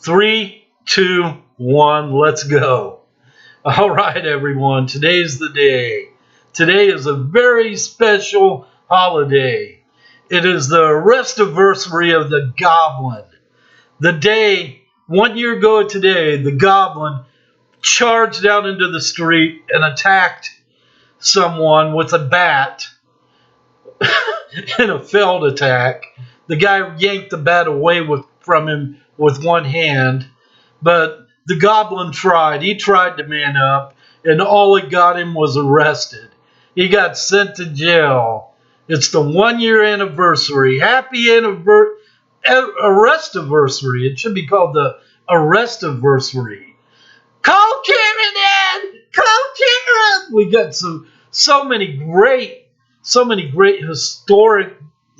3, 2, 1, let's go. All right, everyone, today's the day. Today is a very special holiday. It is the Arrestiversary of the Goblin. The day, 1 year ago today, the Goblin charged out into the street and attacked someone with a bat in a failed attack. The guy yanked the bat away from him with one hand, but the Goblin tried. He tried to man up, and all it got him was arrested. He got sent to jail. It's the 1 year anniversary. Happy Arrestiversary. It should be called the Arrestiversary. Call Karen, Dad! Call Karen! We got so many great historic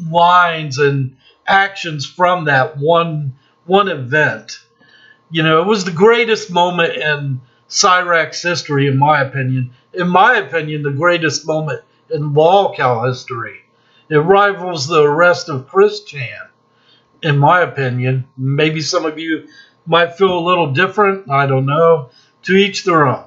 lines and actions from that one event. You know, it was the greatest moment in Cyrax history, in my opinion. In my opinion, the greatest moment in lolcow history. It rivals the arrest of Chris Chan, in my opinion. Maybe some of you might feel a little different. I don't know. To each their own.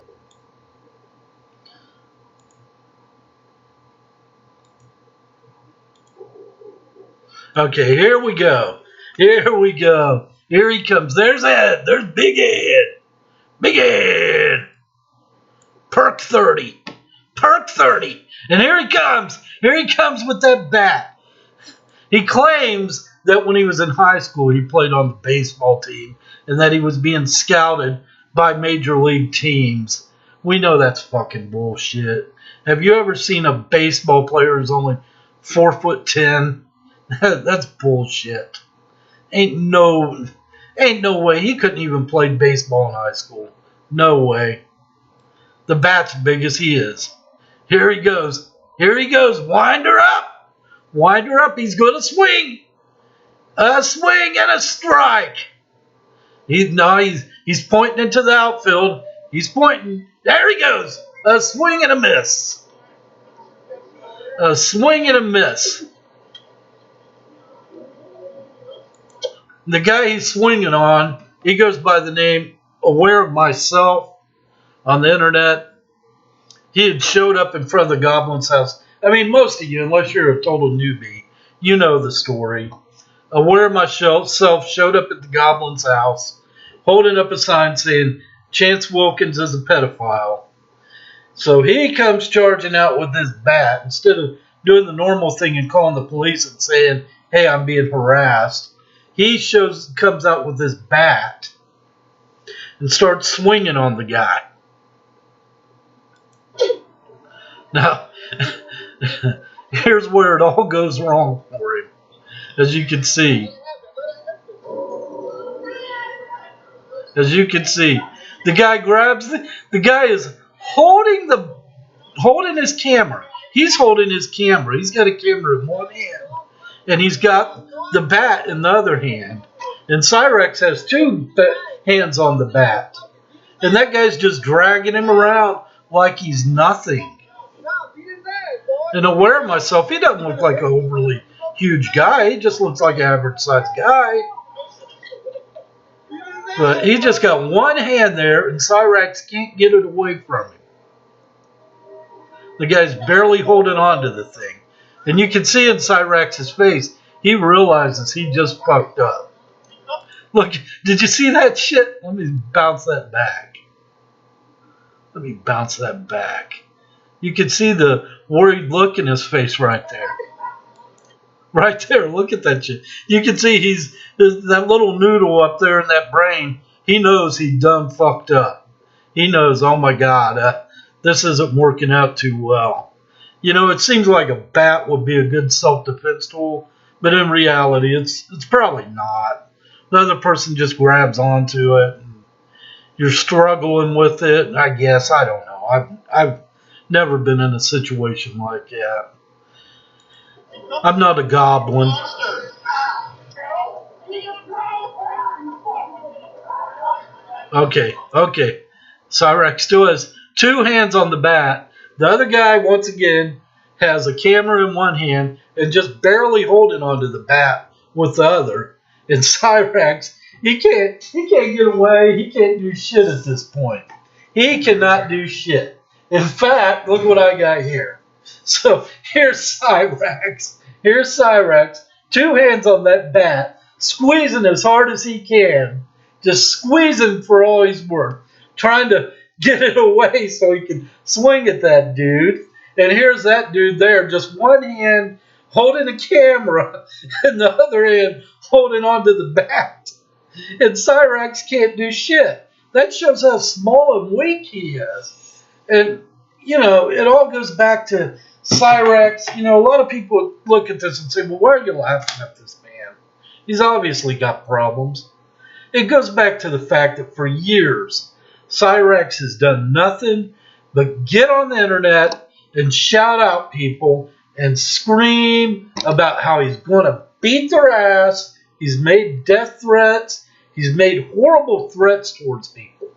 Okay, here we go. Here we go. Here he comes. There's Ed. There's Big Ed. Big Ed. Perk 30. Perk 30. And here he comes. Here he comes with that bat. He claims that when he was in high school, he played on the baseball team and that he was being scouted by major league teams. We know that's fucking bullshit. Have you ever seen a baseball player who's only 4'10"? That's bullshit. Ain't no way. He couldn't even play baseball in high school. No way. The bat's big as he is. Here he goes. Here he goes. Wind her up. Wind her up. He's going to swing. A swing and a strike. He's pointing into the outfield. He's pointing. There he goes. A swing and a miss. A swing and a miss. The guy he's swinging on, he goes by the name Aware of Myself on the internet. He had showed up in front of the Goblin's house. I mean, most of you, unless you're a total newbie, you know the story. Aware of Myself showed up at the Goblin's house, holding up a sign saying, Chance Wilkins is a pedophile. So he comes charging out with this bat. Instead of doing the normal thing and calling the police and saying, hey, I'm being harassed, he comes out with this bat and starts swinging on the guy. Now, here's where it all goes wrong for him, as you can see. As you can see, the guy grabs the guy is holding his camera. He's holding his camera. He's got a camera in one hand, and he's got the bat in the other hand. And Cyrax has two hands on the bat, and that guy's just dragging him around like he's nothing. And Aware of Myself, he doesn't look like an overly huge guy. He just looks like an average-sized guy. But he just got one hand there, and Cyrax can't get it away from him. The guy's barely holding on to the thing. And you can see in Cyrax's face, he realizes he just fucked up. Look, did you see that shit? Let me bounce that back. Let me bounce that back. You can see the worried look in his face right there. Right there, look at that shit. You can see that little noodle up there in that brain. He knows he done fucked up. He knows, oh my God, this isn't working out too well. You know, it seems like a bat would be a good self-defense tool, but in reality, it's probably not. The other person just grabs onto it, and you're struggling with it. I guess, I don't know. I've never been in a situation like that. I'm not a goblin. Okay. Cyrax still has two hands on the bat. The other guy, once again, has a camera in one hand and just barely holding onto the bat with the other. And Cyrax He can't get away. He can't do shit at this point. He cannot do shit. In fact, look what I got here. So here's Cyrax. Here's Cyrax. 2 hands on that bat, squeezing as hard as he can. Just squeezing for all he's worth. Trying to get it away so he can swing at that dude. And here's that dude there, just one hand holding a camera and the other hand holding onto the bat. And Cyrax can't do shit. That shows how small and weak he is. And, it all goes back to Cyrax. A lot of people look at this and say, well, why are you laughing at this man? He's obviously got problems. It goes back to the fact that for years, Cyrax has done nothing but get on the internet and shout out people and scream about how he's going to beat their ass. He's made death threats. He's made horrible threats towards people.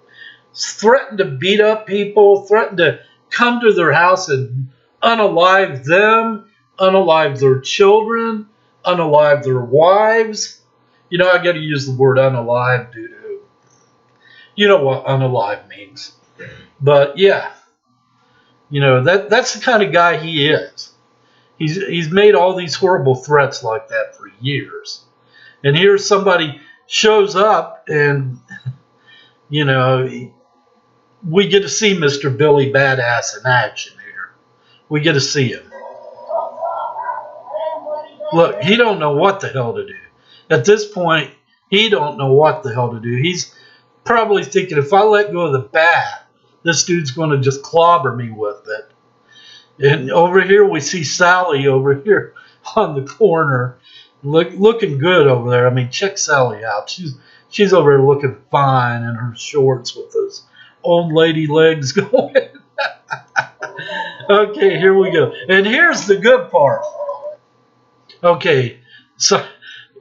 He's threatened to beat up people, threatened to come to their house and unalive them, unalive their children, unalive their wives. I got to use the word unalive due to, you know what unalive means. But yeah, that's the kind of guy he is. He's made all these horrible threats like that for years. And here somebody shows up and, we get to see Mr. Billy Badass in action here. We get to see him. Look, he don't know what the hell to do. At this point, he don't know what the hell to do. He's probably thinking, if I let go of the bat, this dude's going to just clobber me with it. And over here, we see Sally over here on the corner, looking good over there. I mean, check Sally out. She's over there looking fine in her shorts with those old lady legs going. Okay, here we go. And here's the good part. Okay, so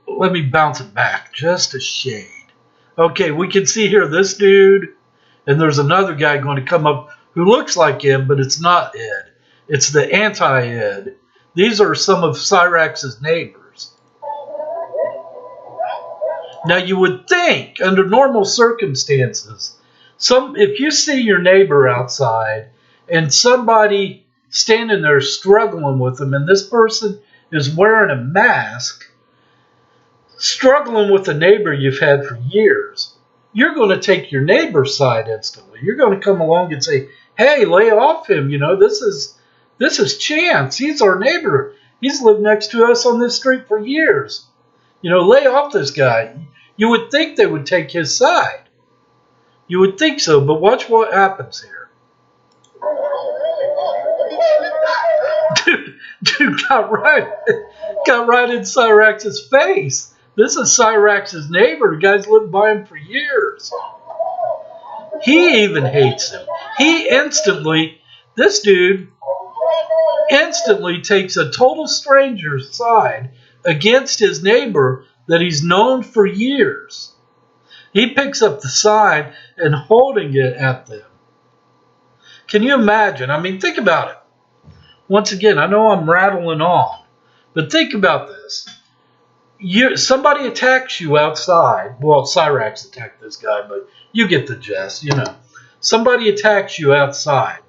let me bounce it back just a shade. Okay, we can see here this dude, and there's another guy going to come up who looks like him, but it's not Ed. It's the anti-Ed. These are some of Cyrax's neighbors. Now, you would think, under normal circumstances, if you see your neighbor outside and somebody standing there struggling with them, and this person is wearing a mask, struggling with a neighbor you've had for years, you're going to take your neighbor's side instantly. You're going to come along and say, hey, lay off him. This is Chance. He's our neighbor. He's lived next to us on this street for years. Lay off this guy. You would think they would take his side. You would think so, but watch what happens here. Dude got right in Cyrax's face. This is Cyrax's neighbor. The guy's lived by him for years. He even hates him. This dude instantly takes a total stranger's side against his neighbor that he's known for years. He picks up the sign and holding it at them. Can you imagine? I mean, think about it. Once again, I know I'm rattling on, but think about this. Somebody attacks you outside. Well, Cyrax attacked this guy, but you get the gist, Somebody attacks you outside.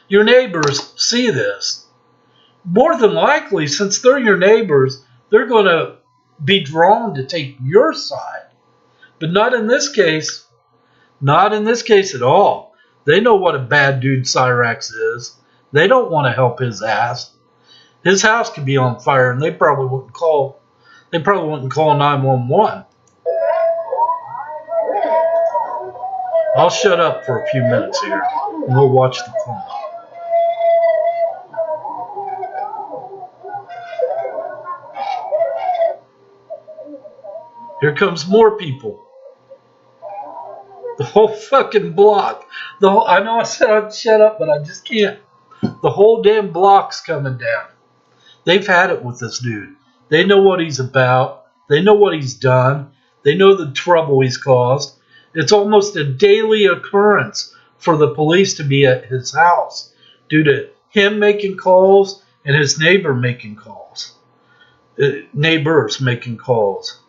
Your neighbors see this. More than likely, since they're your neighbors, they're going to be drawn to take your side. But not in this case. Not in this case at all. They know what a bad dude Cyrax is. They don't want to help his ass. His house could be on fire, and they probably wouldn't call 911. I'll shut up for a few minutes here, and we'll watch the film. Here comes more people. The whole fucking block. I know I said I'd shut up, but I just can't. The whole damn block's coming down. They've had it with this dude. They know what he's about. They know what he's done. They know the trouble he's caused. It's almost a daily occurrence for the police to be at his house due to him making calls and his neighbor making calls. Neighbors making calls.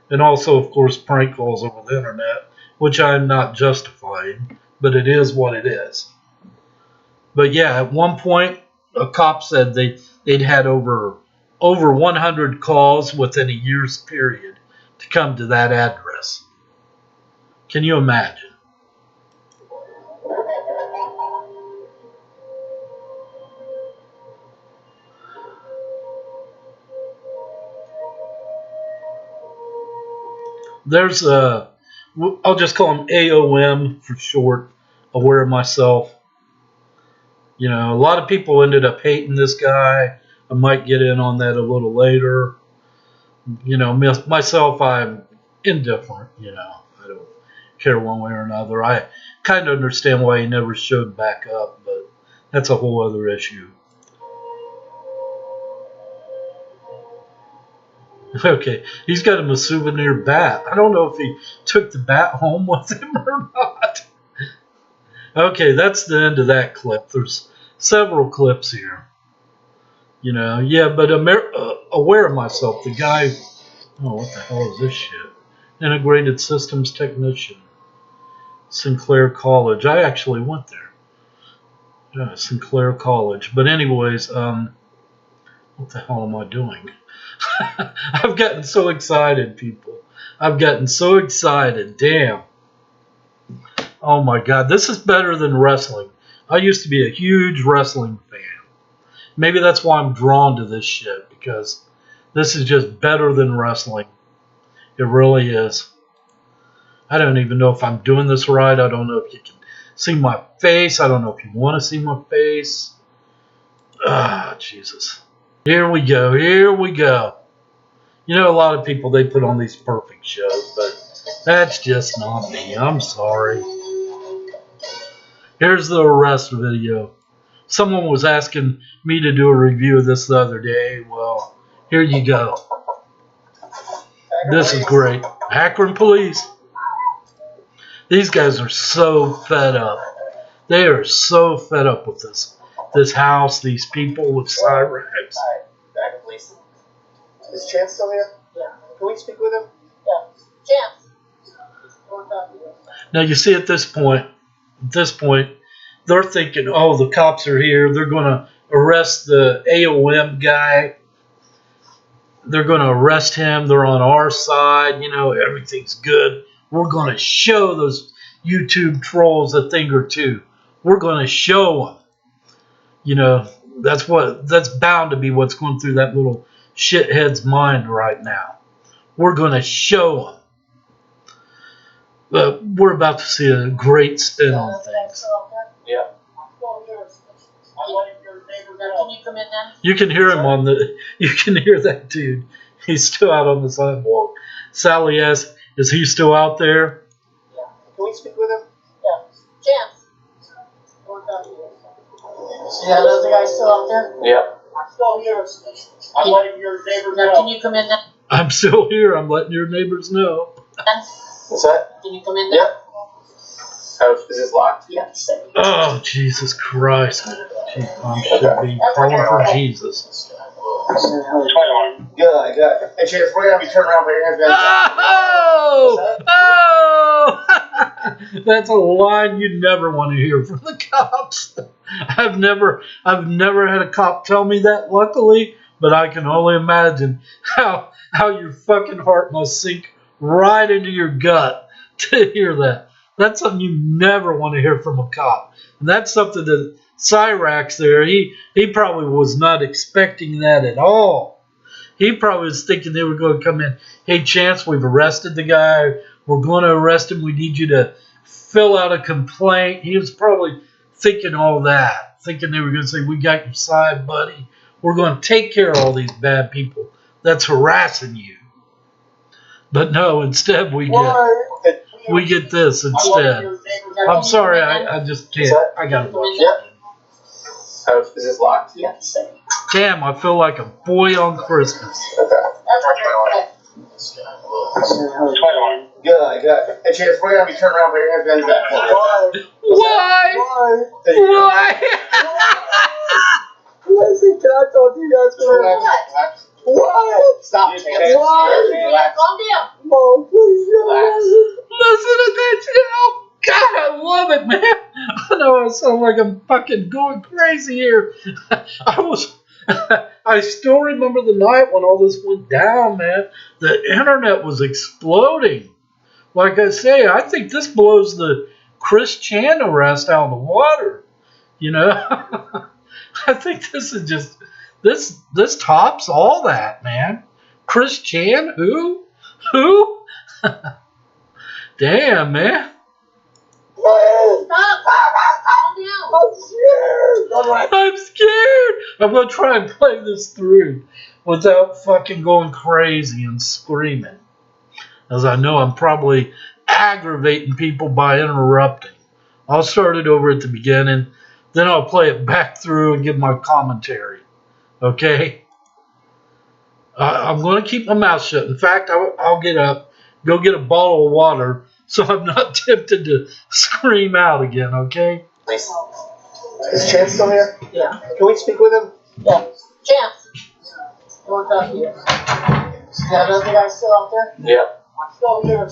And also, of course, prank calls over the internet, which I'm not justifying, but it is what it is. But yeah, at one point, a cop said they'd had over 100 calls within a year's period to come to that address. Can you imagine? There's I'll just call him AOM for short, aware of myself. You know, a lot of people ended up hating this guy. I might get in on that a little later. You know, myself, I'm indifferent. You know, I don't care one way or another. I kind of understand why he never showed back up, but that's a whole other issue. Okay, he's got him a souvenir bat. I don't know if he took the bat home with him or not. Okay, that's the end of that clip. There's several clips here. You know, yeah, but aware of myself, the guy, oh, what the hell is this shit? Integrated Systems Technician, Sinclair College. I actually went there. Yeah, Sinclair College. But anyways, what the hell am I doing? I've gotten so excited, people. I've gotten so excited. Damn. Oh my God, this is better than wrestling. I used to be a huge wrestling fan. Maybe that's why I'm drawn to this shit, because this is just better than wrestling. It really is. I don't even know if I'm doing this right. I don't know if you can see my face. I don't know if you want to see my face. Ah, Jesus. Here we go. Here we go. You know, a lot of people, they put on these perfect shows, but that's just not me. I'm sorry. Here's the arrest video. Someone was asking me to do a review of this the other day. Well, here you go. This is great. Akron police. These guys are so fed up. They are so fed up with this house, these people with Cyrax. Hi, Akron police. Is Chance still here? Yeah. Can we speak with him? Yeah. Chance. Now you see at this point, they're thinking, oh, the cops are here. They're going to arrest the AOM guy. They're going to arrest him. They're on our side. You know, everything's good. We're going to show those YouTube trolls a thing or two. We're going to show them. You know, that's bound to be what's going through that little shithead's mind right now. We're going to show them. But we're about to see a great spin on things. Yeah. Can you come in then? You can hear him you can hear that dude. He's still out on the sidewalk. Sally asks, is he still out there? Yeah. Can we speak with him? Yeah. Chance. Yeah, those the guys still out there? Yeah. I'm still here. I'm letting your neighbors know. Can you come in then? I'm still here. I'm letting your neighbors know. What's that? Can you come in then? Yeah. Oh, is this locked? Yeah. Oh, Jesus Christ. I should be calling for Jesus. Good, good. Hey, Chance, we're going to be turning around, but you're going to Oh! Oh! That's a line you never want to hear from the cops. I've never had a cop tell me that, luckily, but I can only imagine how your fucking heart must sink right into your gut to hear that. That's something you never want to hear from a cop. And that's something that Cyrax there, he probably was not expecting that at all. He probably was thinking they were going to come in, hey, Chance, we've arrested the guy. We're going to arrest him. We need you to fill out a complaint. He was probably thinking all that, thinking they were going to say, we got your side, buddy. We're going to take care of all these bad people that's harassing you. But no, instead we get this instead. I'm sorry, I just can't. I got to watch it. Oh, is this locked? Yeah. Damn, I feel like a boy on Christmas. Okay. Good, good. Hey, Chance, we're going to be turning around, but you're going to be back. Why? Why? Listen, can I talk to you guys for a minute? What? Stop, Chance. What? Relax. Calm down. Mom, please relax. Listen to that shit. God, I love it, man. I know I sound like I'm fucking going crazy here. I still remember the night when all this went down, man. The internet was exploding. Like I say, I think this blows the Chris Chan arrest out of the water. You know, I think this is just this tops all that, man. Chris Chan, who? Damn, man. Stop. Calm down. I'm scared. I'm gonna try and play this through without fucking going crazy and screaming, as I know I'm probably aggravating people by interrupting. I'll start it over at the beginning, then I'll play it back through and give my commentary. Okay? I'm going to keep my mouth shut. In fact, I'll get up, go get a bottle of water, so I'm not tempted to scream out again. Okay? Please. Is Chance still here? Yeah. Can we speak with him? Yeah. Chance. I want to talk to you. Yeah, those guys still out there? Yeah. I'm still here.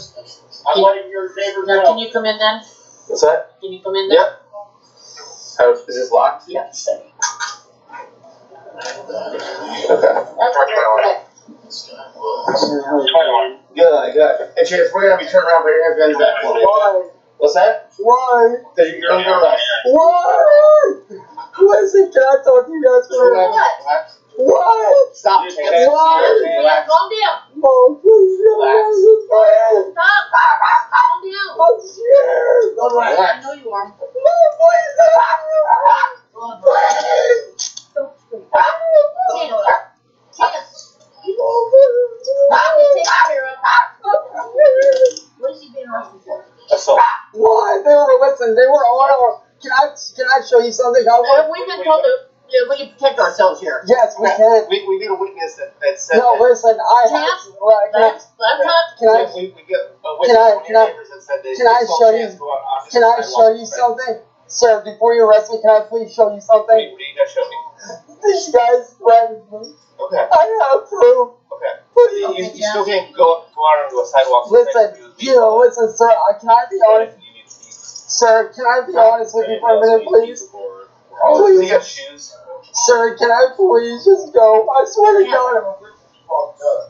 I'm letting your neighbors Now, know. can you come in then? What's that? Can you come in then? Yep. How, is this locked? Yeah. Okay. Good. Hey, Chance, we're gonna be turning around, but you're gonna be back for me. Why? What's that? Why? Because you're under arrest. Why? Listen, can I talk to you guys for a minute? Relax. What? Stop, Chance. Why? Relax. Calm down. Mom, please relax. Stop. Calm down. I'm scared. Relax. I know you are. Mom, please relax. Please. Don't scream. Chance. What is he being arrested for? Assault. Why? They were on our. Can I show you something? We've been told that we can protect ourselves here. Yes, we can. We need a witness that said No, that. listen, Chance, we get a witness from your neighbors that said that can I saw show you- Chance go out on Can I show you something? Sir, before you arrest me, can I please show you something? What are you gonna show me? These guys threatened me. Okay. I have proof. Okay. Please. You still can't go out onto a sidewalk. Listen, sir, can I be honest? Sir, can I be honest with you for a minute, please? Please. You got shoes? Sir, can I please just go? I swear to God.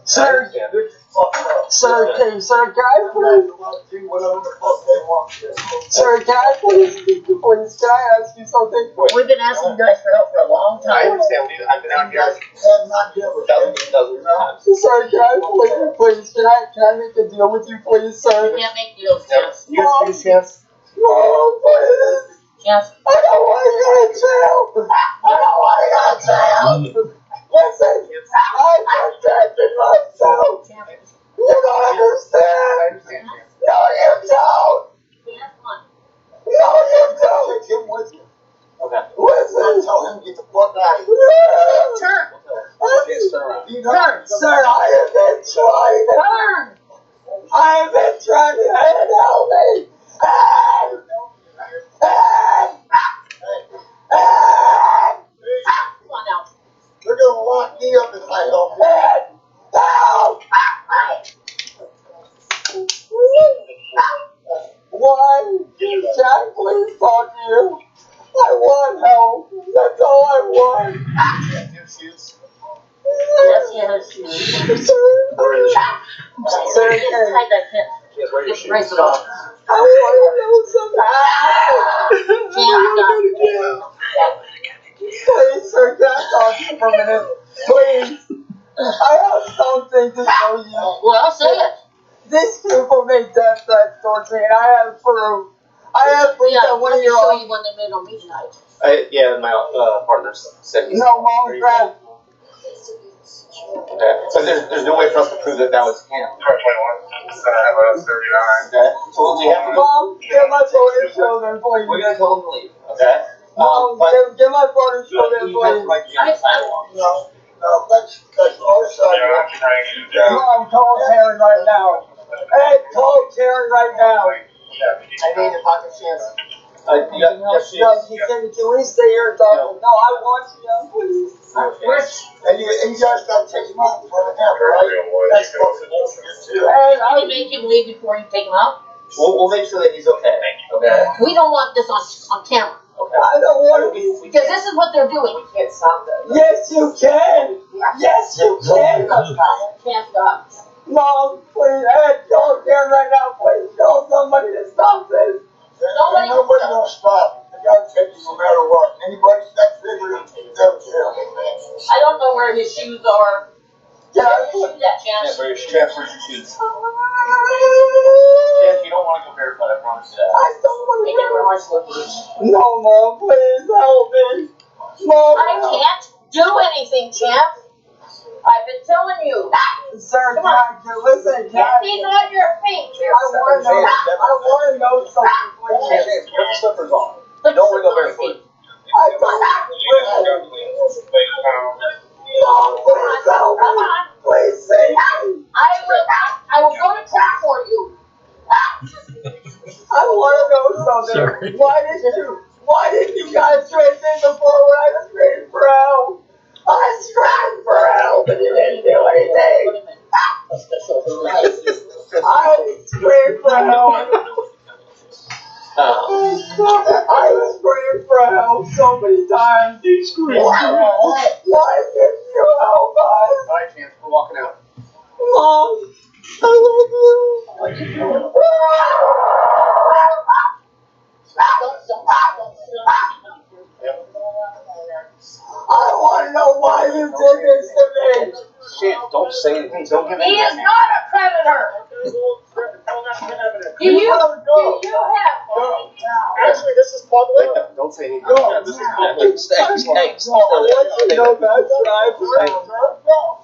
Sir, can I please? Sir, can I please? Can I ask you something? We've been asking you guys for help for a long I time. understand. I've been out here dozens of times. Sir, can I please? Can I make a deal with you, please, sir? We can't make deals, No. Chance. You got shoes, Chance? Mom, please. Chance. I don't want to go to jail. I don't want to go to jail. Listen, I protected myself. You don't understand. I understand, Chance. No, you don't. Chance, one. No, you don't. Take him with you. Okay. Listen. Tell him to get the fuck out of here. Turn. Chance, turn around. Turn. Sir, I have been trying to. Turn. I have been trying to help me. Hey! Hey! Hey! Come on now. They're gonna lock me up if I don't. Hey! Help! Why? Can I please talk to you? I want help. That's all I want. Your shoes? Yes, he has shoes. Where are the shoes? Sir, Just hide that pin. Chance, where are your Just shoes? brace it off. I want to know something. Please, sir, can I talk to you for a minute? Please. I have something to show you. Well, say it. These people made death threats towards me, and I have proof. I have proof Yeah, that one let of me your show own. you when they made on me tonight. Yeah, my partner said he's. No, Mom, Dad. Okay. So there's no way for us to prove that was him. 21. I 39. Okay. So what we have to do, Mom, get my phone and show them, please. we're gonna tell him to leave. Okay. Mom, But get my phone and show them, he has please. the right to be on the sidewalk. No, that's our side. Yeah, I'm trying you down. Mom, call Karen right now. Hey, call Karen right now. I need a pocket chance. Yes, he said, can we stay here and talk? No, I want you to, please. And you guys gotta take him out in front of him, right? That's fucking bullshit too. Can you make him leave before you take him out? We'll make sure that he's okay. Okay. We don't want this on camera. Okay. I don't want to be. Because this is what they're doing. We can't stop that. Yes, you can. Yes, you can. Can't stop. Mom, please, Ed, go here right now. Please call somebody to stop this. Nobody's gonna stop. I gotta take you no matter what. Anybody steps in, we're gonna take them jail. I don't know where his shoes are. Where's your shoes at, Chance? Where's your shoes? Chance, you don't want to go barefoot, I promise you that. I don't want to They can wear my slippers. No, Mom, please help me. Mom. I can't do anything, Chance. I've been telling you. Sir, Come on. listen, Get these on your feet. I want to know something, please. Chance, put the slippers on. Put Don't the go slippers barefoot. I don't. Mom, please help Come me. on. Please save me. I will go to court for you. I want to know something. Sorry. Why didn't you guys try to before when I screamed for help? I screamed for help and you didn't do anything. I screamed for help. I screamed for help so many times. You screamed. Why didn't you help us? Alright, Chance, we're walking out. Mom, I love you. I want to know why you did this to me. Chance, don't say anything. Don't give He anything. is not a predator. Do you have? Actually, this is public. Don't say anything. No. This is public. Stay. I want you to know that's right.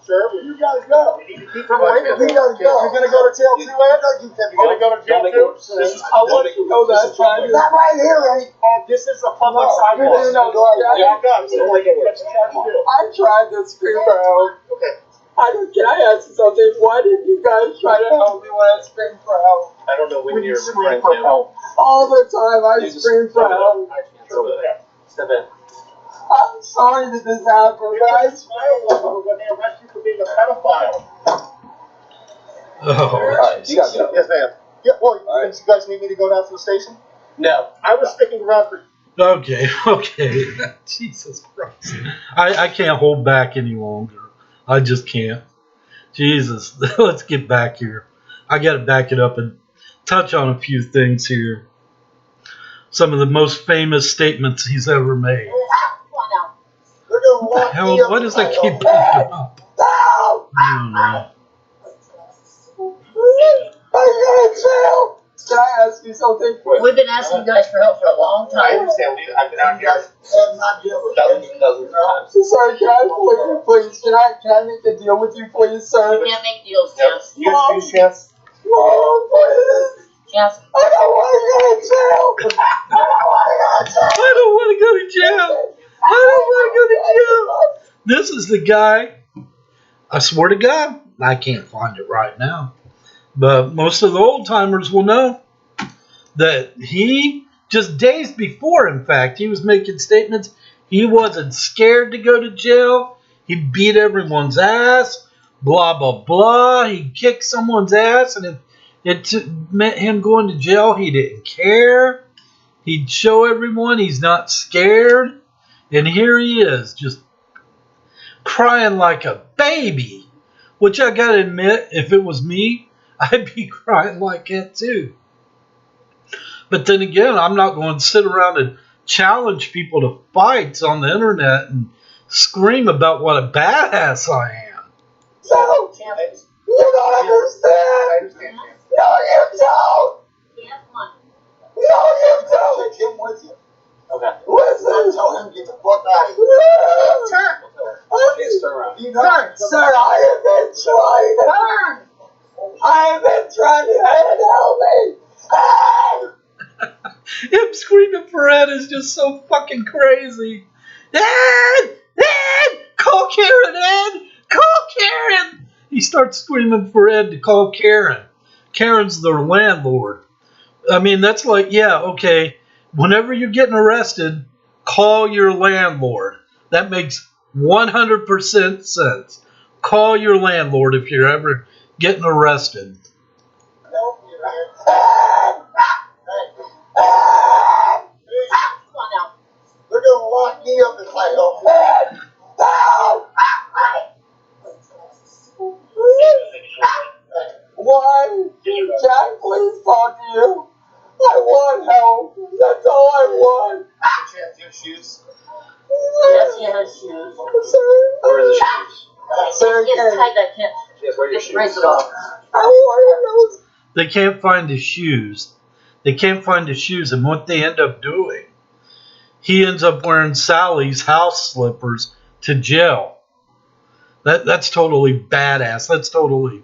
Sure, well, you guys go. You need to keep from away. You gotta go. You're gonna go to jail too, Ed? You're gonna go to jail too? I want you to know that's right. Not right here, Eddie. This is a public sidewalk. You know, Yeah, go. So what you gotta do. I tried to scream for help. Okay. Can I ask you something? Why didn't you guys try to help me when I screamed for help? I don't know when you're scream referring for to. help. All the time I scream for help. Step in. I'm sorry that this happened, guys. When they arrest you for being a pedophile. Oh, Alright, you gotta go. Yes, ma'am. Yeah, well, you guys need me to go down to the station? No. I was sticking around for... okay. Jesus Christ. I can't hold back any longer. I just can't. Jesus. Let's get back here. I got to back it up and touch on a few things here. Some of the most famous statements he's ever made. What the hell? What does that keep popping up? I don't know. Can I ask you something? We've been asking you guys for help for a long I time. understand. I've been out here dozens and dozens of times. Sorry, can I please? Can I make a deal with you, please, sir? You can't make deals, Chance. You have two Chance? Mom, please. Chance. I don't want to go to jail. I don't want to go to jail. I don't want to go to jail. This is the guy. I swear to God, I can't find it right now. But most of the old timers will know that he, just days before, in fact, he was making statements. He wasn't scared to go to jail. He beat everyone's ass, blah, blah, blah. He kicked someone's ass, and if it meant him going to jail, he didn't care. He'd show everyone he's not scared. And here he is, just crying like a baby. Which I gotta admit, if it was me, I'd be crying like that too. But then again, I'm not going to sit around and challenge people to fights on the internet and scream about what a badass I am. So, you don't understand. I understand, Chance. No, you don't. Chance, come on. No, you don't. Take him with you. Okay. Listen. Tell him to get the fuck out of here. Turn. Turn around. Sir, I have been trying to. Turn. I have been trying to help me. Him screaming for Ed is just so fucking crazy. Ed! Ed! Call Karen, Ed! Call Karen! He starts screaming for Ed to call Karen. Karen's their landlord. I mean, that's like, yeah, okay. Whenever you're getting arrested, call your landlord. That makes 100% sense. Call your landlord if you're ever getting arrested. They're gonna lock me up in my home. Why? Jack, please talk to you. I want help. That's all I want. Do you have shoes? Yes, he has shoes. Where are the shoes? Sir, It's tight, I can't. yes, where are your Just shoes? raise it off. I want those. They can't find his shoes. They can't find his shoes, and what they end up doing, he ends up wearing Sally's house slippers to jail. That's totally badass. That's totally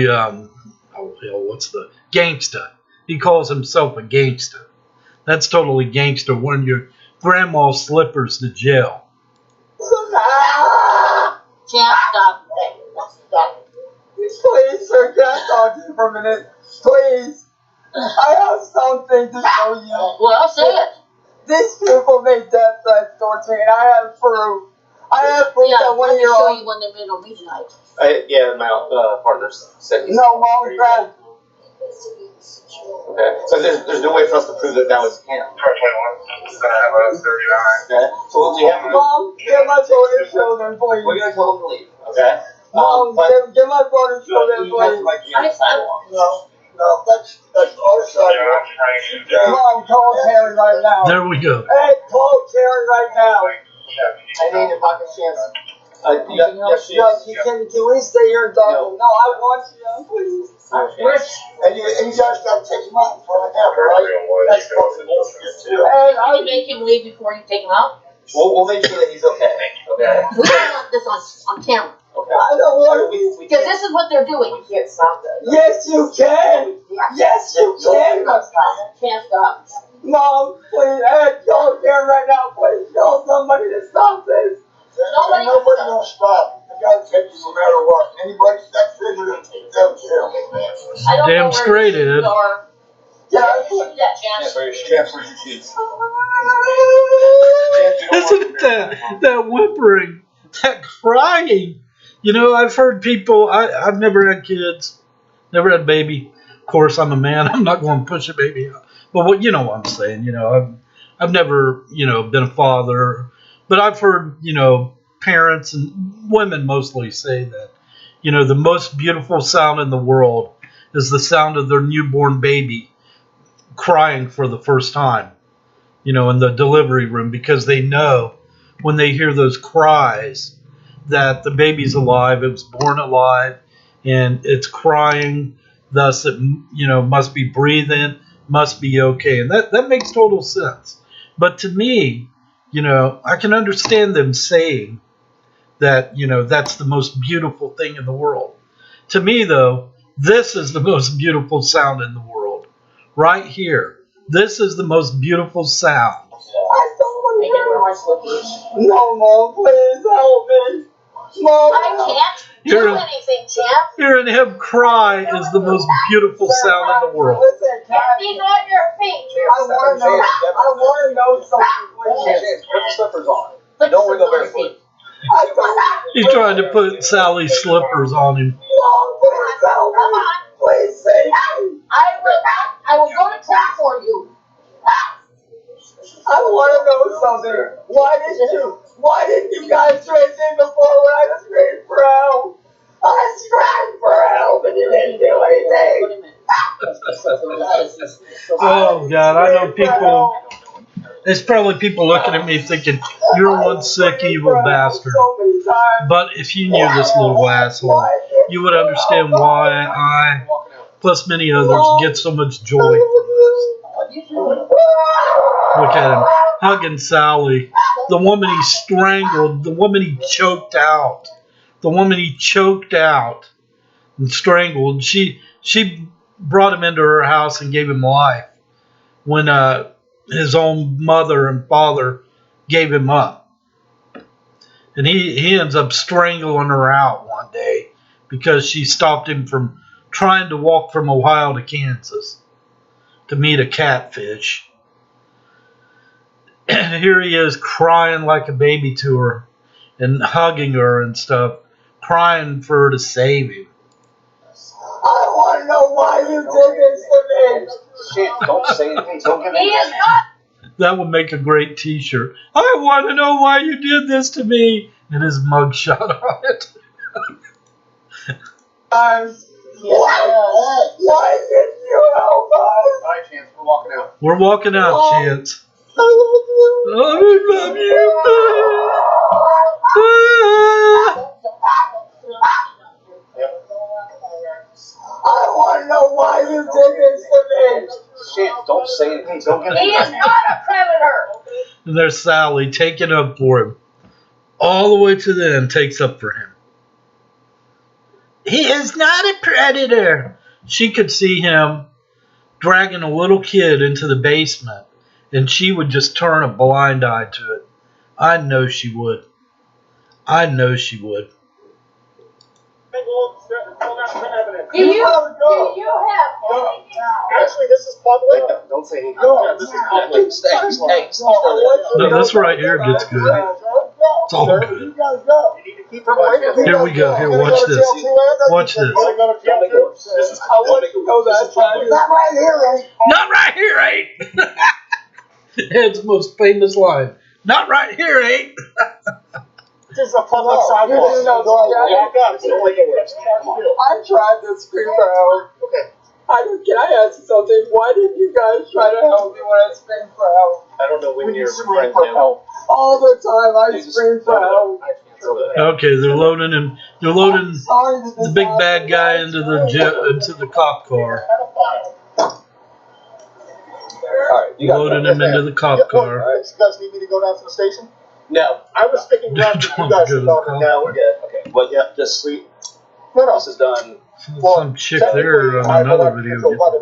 oh hell, what's the gangsta? He calls himself a gangsta. That's totally gangsta wearing your grandma's slippers to jail. Can't stop. Stop. Please, sir, can I talk to you for a minute? Please. I have something to show you. Well, say it. These people made death threats towards me, and I have proof. I have proof Yeah, that one let of me your show own. you when they made on midnight. Yeah, my partners said he's. No, Mom, Dad. Okay, so there's no way for us to prove that was him. Part 21. It's gonna have a 39. Okay, so what we have to do, Mom, get my phone and show them, please. we're gonna tell them to leave. Okay. Mom, But get my phone and show them, he has to please. like be on the sidewalk. No, that's our Yeah, side. I'm trying to do that. Mom, call Karen right now. There we go. Hey, call Karen right now. I need a pocket chance. Anything else? Can we stay here and talk? No, I want you, please. Rich. And you guys gotta take him out in front of him, right? That's fucking bullshit too. And Can you make him leave before you take him out? We'll make sure that he's okay. Okay. We don't want this on camera. I don't want to. We Because this is what they're doing. We can't stop that. Yes, you can. Yes, you can. Can't stop. Mom, please, hey, call Karen right now, please. Call somebody to stop this. Nobody will stop. I gotta take you no matter what. Anybody steps in, we're gonna take them too. I don't Damn know where straight the shoes it is. are. Yeah, Shoot that chance. Where's your shoes? Isn't that whimpering, that crying? You know, I've heard people. I've never had kids, never had a baby. Of course, I'm a man. I'm not going to push a baby out. But what I'm saying. You know, I've never been a father, but I've heard parents and women mostly say that the most beautiful sound in the world is the sound of their newborn baby crying for the first time. In the delivery room, because they know when they hear those cries that the baby's alive, it was born alive, and it's crying, thus it must be breathing, must be okay. And that makes total sense. But to me, I can understand them saying that, that's the most beautiful thing in the world. To me, though, this is the most beautiful sound in the world. Right here. This is the most beautiful sound. I don't want Make it wear my slippers. No, Mom, please help me. Mom, I can't You're- do anything, champ. Hearing him cry is the most beautiful sound in the world. Listen, Get these on your feet. I want to know something, please. Put the slippers on. Put Don't wear some the on your barefoot. feet. I don't. He's trying to put Sally's slippers on him. Mom, please help Come me. on. Please save me. I will go to court for you. I want to know something. Why didn't you guys trace in before when I screamed for help? I screamed for help and you didn't do anything. Oh, God, I know people. There's probably people looking at me thinking, you're one sick, evil bastard. So many times. But if you knew this little asshole, you would understand why I, plus many others, get so much joy from this. Look at him, hugging Sally. The woman he strangled, the woman he choked out. The woman he choked out and strangled. She brought him into her house and gave him life when his own mother and father gave him up. And he ends up strangling her out one day because she stopped him from trying to walk from Ohio to Kansas to meet a catfish. And here he is crying like a baby to her and hugging her and stuff, crying for her to save him. I want to know why you did this to me. Shit, don't say anything. Don't give He me is not. That would make a great t-shirt. I want to know why you did this to me. And his mugshot on it. Why didn't you help us? Bye, Chance. We're walking out. We're walking out, Chance. I love you. I love you. I want to know why you did this to me. Shit, don't say anything. Don't give He me is not a predator. And there's Sally taking up for him. All the way to the end, takes up for him. He is not a predator. She could see him dragging a little kid into the basement, and she would just turn a blind eye to it. I know she would. I know she would. Do you have anything? Actually, this is public. Don't say anything. No, This is public. Stay. No, this right here gets good. It's all You good. guys go. You need to keep her away from Here we go. Here, watch this. Watch this. This is public. Know that. Not right here, right? Not right here, ain't. Ed's most famous line. Not right here, ain't. This is a public sidewalk. I tried to scream for help. Okay. Can I ask you something? Why didn't you guys try to help me when I screamed for help? I don't know when you're scream referring for to. help. All the time I scream for help. Okay, they're loading him. They're loading Sorry that the big bad guy into the cop car. Alright, you got Loading him into the cop car. You guys need me to go down to the station? No. I was sticking around for you guys to go. No, we're good. Okay. Well, yeah, just sleep. No. This is done. Some chick there on another video. I'm going to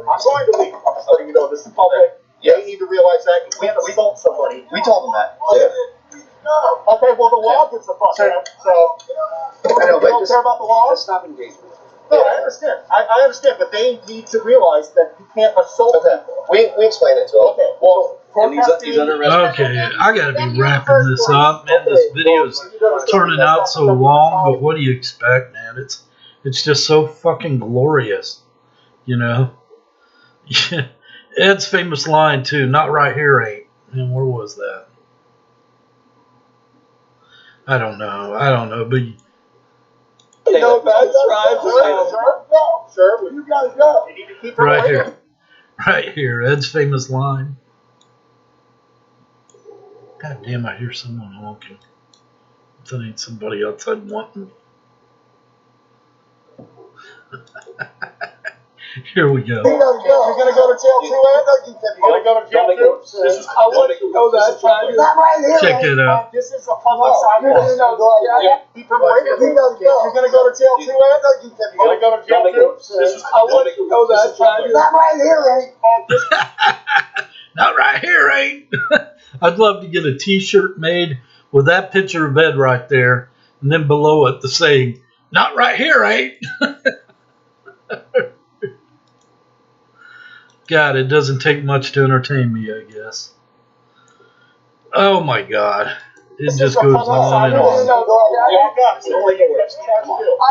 leave. I'm just letting you know this is public. Yeah. They need to realize that you can't assault somebody. We told them that. Okay, well the law gives a fuck. So I know, you but don't care about the law? Just stop engaging. No, I understand. I understand, but they need to realize that you can't assault people. We explained it to them. Okay, well, And he's under arrest. Okay, I gotta be wrapping this up, man. This video's turning out so long, but what do you expect, man? It's just so fucking glorious, you know. Ed's famous line too. Not right here, ain't. And where was that? I don't know, but you know that's right. Sure, well, you guys go. You need to keep her right away. here, right here. Ed's famous line. God damn, I hear someone honking. That ain't somebody outside wanting me. Here we go. You're gonna go to jail too, Ed? You're gonna go to jail too? This is public. You know that. Not right here. Check it out. This is a public sidewalk. Keep her away from me. You're gonna go to jail too, Ed? You're gonna go to jail too? This is public. You know that. Not right here, Ed. Not right here, ain't. I'd love to get a t-shirt made with that picture of Ed right there, and then below it the saying, "Not right here, ain't." God, it doesn't take much to entertain me, I guess. Oh my God. It just goes on and on.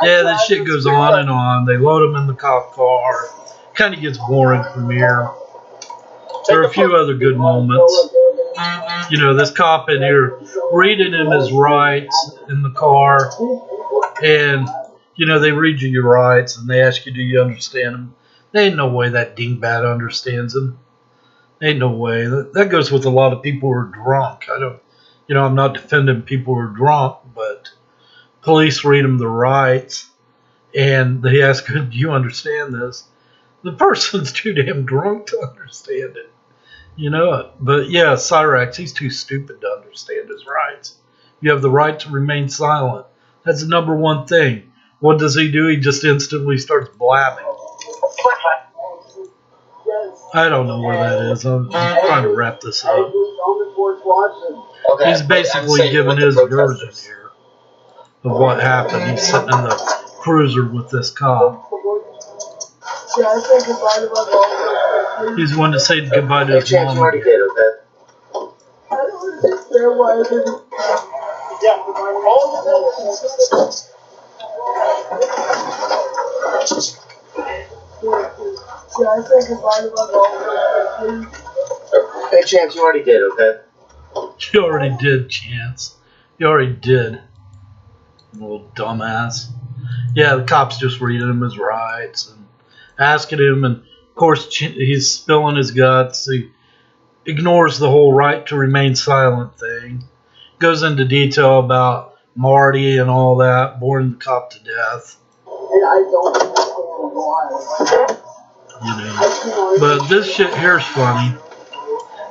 Yeah, this shit goes on and on. They load him in the cop car. Kind of gets boring from here. There are a few other good moments. You know, this cop in here reading him his rights in the car. And, you know, they read you your rights and they ask you, do you understand them? There ain't no way that dingbat understands them. Ain't no way. That goes with a lot of people who are drunk. I'm not defending people who are drunk, but police read them the rights and they ask, do you understand this? The person's too damn drunk to understand it. You know it. But yeah, Cyrax, he's too stupid to understand his rights. You have the right to remain silent. That's the number one thing. What does he do? He just instantly starts blabbing. I don't know where that is. I'm trying to wrap this up. He's basically giving his version here of what happened. He's sitting in the cruiser with this cop. He's wanting to say goodbye to his mom. there was. Should I say goodbye to my mom? Hey, Chance, you already did, okay? You already did, Chance. You already did. Little dumbass. Yeah, the cops just reading him his rights and asking him, and of course he's spilling his guts. He ignores the whole right to remain silent thing. Goes into detail about Marty and all that, boring the cop to death. And I don't understand why. You know. But this shit here's funny.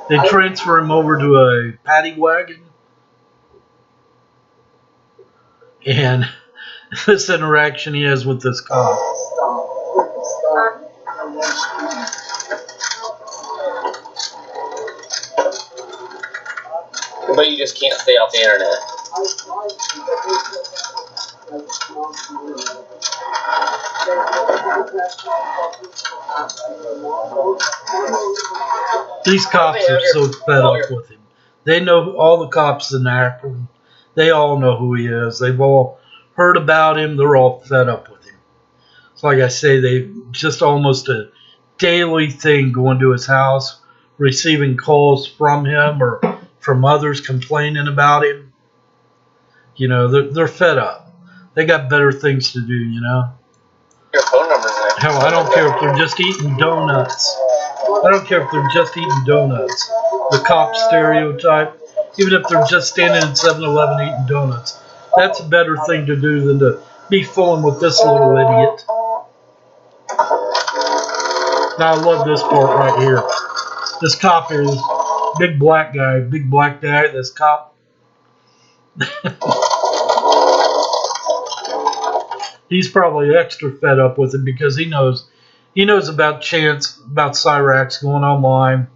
They transfer him over to a paddy wagon. And this interaction he has with this cop. But you just can't stay off the internet. These cops are so fed up with him. They know all the cops in Akron. They all know who he is. They've all heard about him. They're all fed up with him. So like I say, they just almost a daily thing going to his house, receiving calls from him or from others complaining about him. You know, they're fed up. They got better things to do, you know. Your phone number's there. Hell, I don't care if they're just eating donuts. I don't care if they're just eating donuts. The cop stereotype. Even if they're just standing in 7-Eleven eating donuts. That's a better thing to do than to be fooling with this little idiot. Now I love this part right here. This cop here, this big black guy, this cop. He's probably extra fed up with it because he knows about Chance, about Cyrax going online,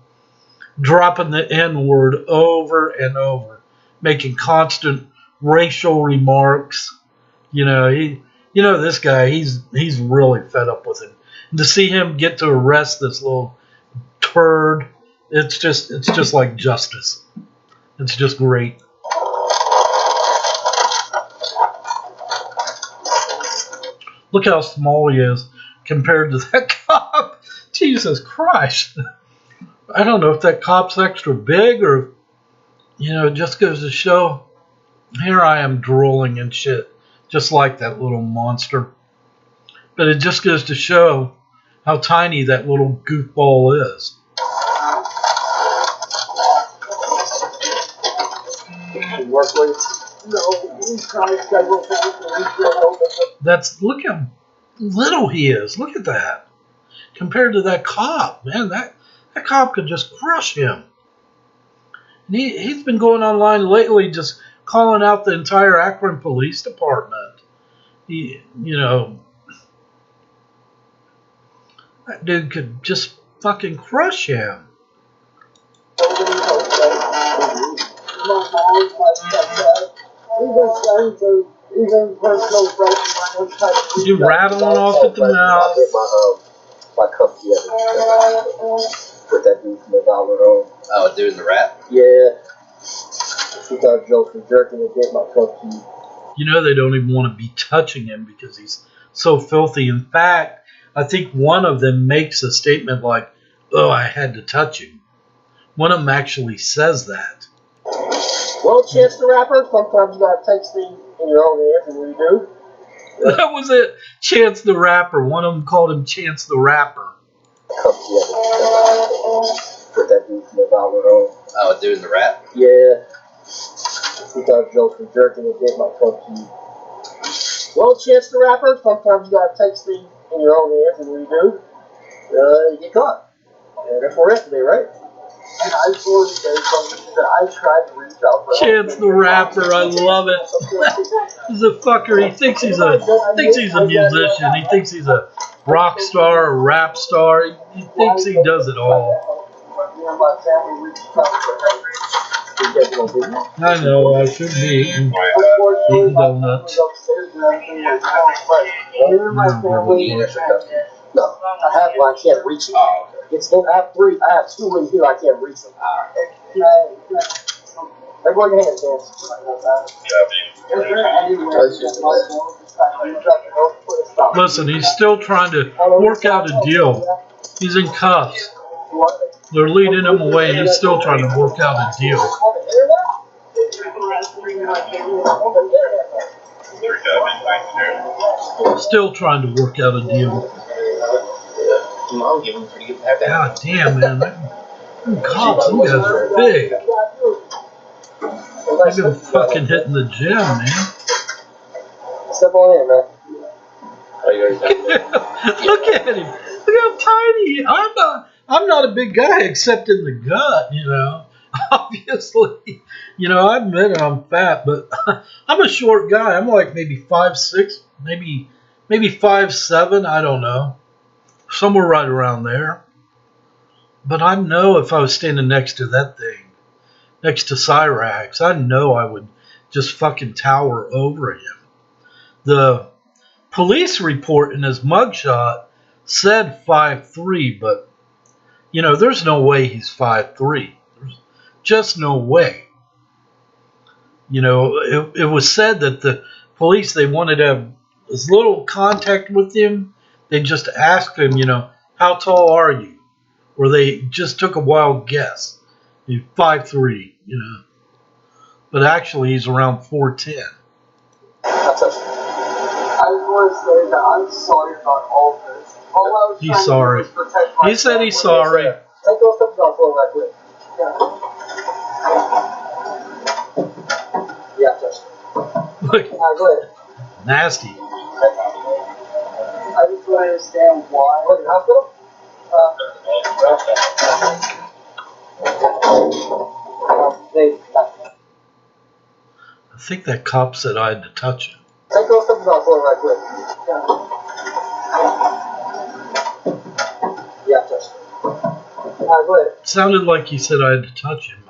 dropping the N-word over and over, making constant racial remarks. You know, this guy, he's really fed up with him. And to see him get to arrest this little turd, it's just like justice. It's just great. Look how small he is compared to that cop. Jesus Christ. I don't know if that cop's extra big or, you know, it just goes to show. Here I am drooling and shit, just like that little monster. But it just goes to show how tiny that little goofball is. Look how little he is. Look at that. Compared to that cop, man, that cop could just crush him. And he's been going online lately just calling out the entire Akron Police Department. You know, that dude could just fucking crush him. You rattling off at the mouth. My cup together. Put that dude from the dollar on. Oh, doing the rap? Yeah. She thought jokes were jerking and get my cup to you. You know they don't even want to be touching him because he's so filthy. In fact, I think one of them makes a statement like, "Oh, I had to touch him." One of them actually says that. Well, Chance the Rapper, sometimes you gotta take things in your own hands, and we do. That was it. Chance the Rapper. One of them called him Chance the Rapper. Cup together. Put that dude from the dollar on. Oh, doing the rap? Yeah. She thought jokes were jerking and get my cup to you. Well, Chance the Rapper, sometimes you gotta take things in your own hands, and we do. You get caught. And that's what we're at today, right? And I told you guys something that I tried to reach out for. Chance the Rapper, I love it. He's a fucker. He thinks he's a musician. He thinks he's a rock star, a rap star. He thinks he does it all. I know, I should be eating donuts. No, I have one. I can't reach it. It's in. I have 2 in here. I can't reach them. Everyone your hands, Chance. Listen, he's still trying to work out a deal. He's in cuffs. They're leading him away. He's still trying to work out a deal. Still trying to work out a deal. God damn, man. Them cops, them guys are big. They've been fucking hitting the gym, man. Step on in, man. Look at him. Look how tiny. I'm not a big guy except in the gut, you know. Obviously, you know, I admit I'm fat, but I'm a short guy. I'm like maybe 5'6", maybe 5'7", I don't know. Somewhere right around there. But I know if I was standing next to that thing, next to Cyrax, I know I would just fucking tower over him. The police report in his mugshot said 5'3", but, you know, there's no way he's 5'3". There's just no way. You know, it was said that the police, they wanted to have as little contact with him. They just asked him, you know, how tall are you? Or they just took a wild guess. He's 5'3", you know. But actually, he's around 4'10". I just want to say that I'm sorry about all this. All I was He's sorry. He said he's sorry. Take those steps off for right quick. Yeah, just. Look, Go ahead. nasty. I just want to understand why. What, in hospital? I think that cop said I had to touch him. Take those steps off for right quick. Yeah, just. Go ahead. Sounded like he said I had to touch him.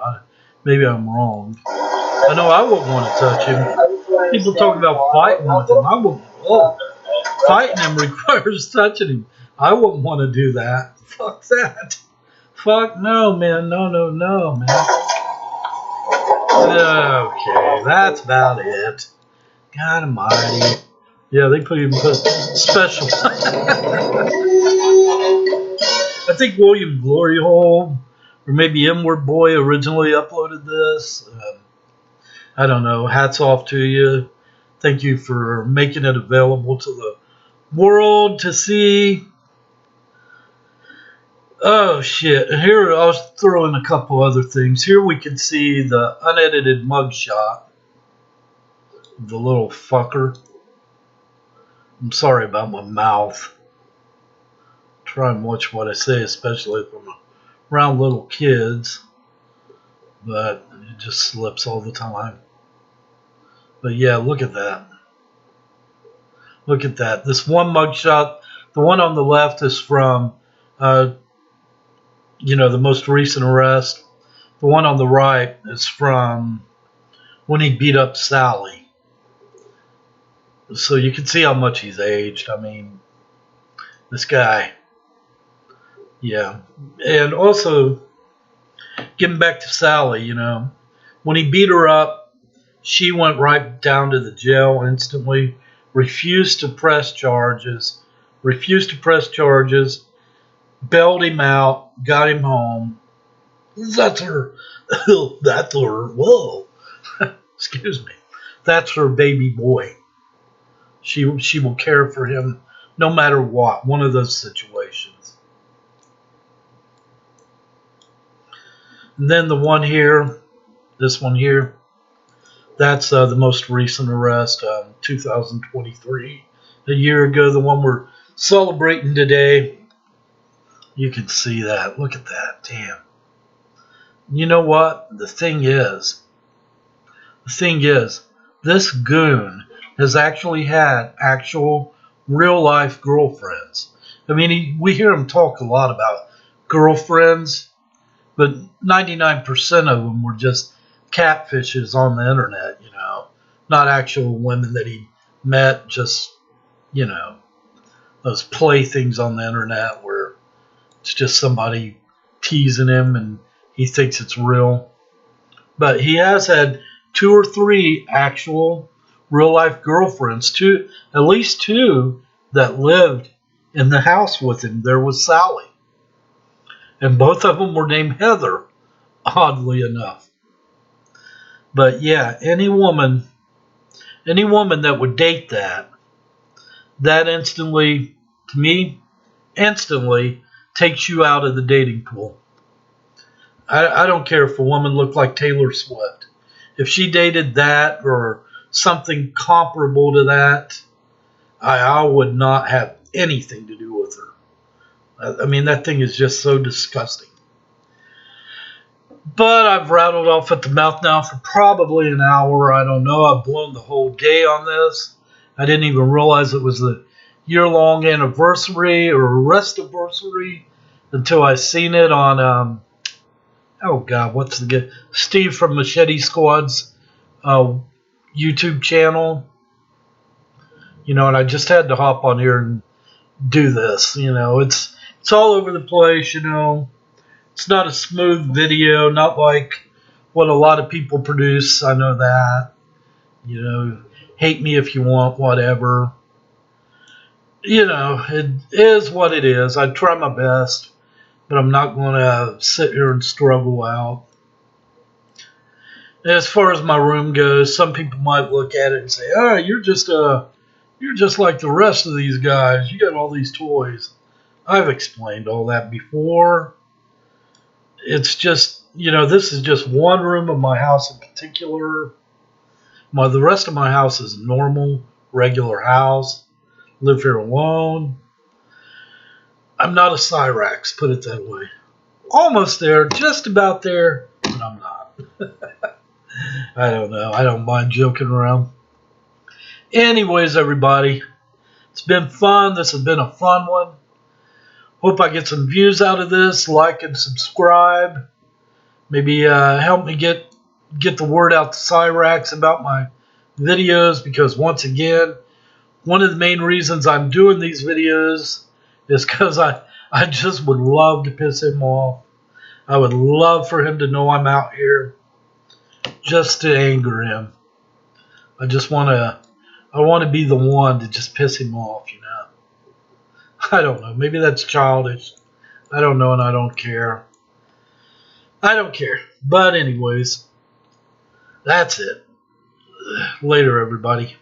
Maybe I'm wrong. I know I wouldn't want to touch him. People talk about fighting with him. I wouldn't. Oh, fighting him requires touching him. I wouldn't want to do that. Fuck that. Fuck no, man. No, man. Okay, that's about it. God almighty. Yeah, they put special. I think William Gloryhole or maybe Inward Boy originally uploaded this. I don't know. Hats off to you. Thank you for making it available to the world to see. Oh, shit. And here I'll throw in a couple other things. Here we can see the unedited mugshot of the little fucker. I'm sorry about my mouth. Try and watch what I say, especially if I'm around little kids. But it just slips all the time. But yeah, look at that. Look at that. This one mugshot, the one on the left is from, the most recent arrest. The one on the right is from when he beat up Sally. So you can see how much he's aged. I mean, this guy. Yeah. And also, getting back to Sally, when he beat her up, she went right down to the jail instantly, refused to press charges, bailed him out, got him home. That's her, whoa, excuse me. That's her baby boy. She will care for him no matter what, one of those situations. And then the one here, this one here, that's the most recent arrest, 2023. A year ago, the one we're celebrating today. You can see that. Look at that. Damn. You know what? The thing is, this goon has actually had actual real-life girlfriends. I mean, we hear him talk a lot about girlfriends, but 99% of them were just catfishes on the internet, not actual women that he met, just, those playthings on the internet where it's just somebody teasing him and he thinks it's real. But he has had 2 or 3 actual real life girlfriends, at least 2 that lived in the house with him. There was Sally, and both of them were named Heather, oddly enough. But yeah, any woman that would date that instantly, to me, instantly takes you out of the dating pool. I don't care if a woman looked like Taylor Swift. If she dated that or something comparable to that, I would not have anything to do with her. I mean, that thing is just so disgusting. But I've rattled off at the mouth now for probably an hour. I don't know. I've blown the whole day on this. I didn't even realize it was the year-long anniversary or Arrestiversary until I seen it on, oh God, what's the good? Steve from Machete Squad's YouTube channel. You know, and I just had to hop on here and do this. You know, it's all over the place. You know, it's not a smooth video, not like what a lot of people produce. I know that. You know, hate me if you want, whatever. You know, it is what it is. I try my best, but I'm not going to sit here and struggle out. As far as my room goes, some people might look at it and say, "Oh, you're just like the rest of these guys. You got all these toys." I've explained all that before. It's just, you know, this is just one room of my house in particular. The rest of my house is a normal, regular house. Live here alone. I'm not a Cyrax, put it that way. Almost there, just about there, but I'm not. I don't know. I don't mind joking around. Anyways, everybody, it's been fun. This has been a fun one. Hope I get some views out of this. Like and subscribe. Maybe help me get the word out to Cyrax about my videos, because once again, one of the main reasons I'm doing these videos is because I just would love to piss him off. I would love for him to know I'm out here just to anger him. I want to be the one to just piss him off, you know. I don't know. Maybe that's childish. I don't know, and I don't care. I don't care. But anyways, that's it. Later, everybody.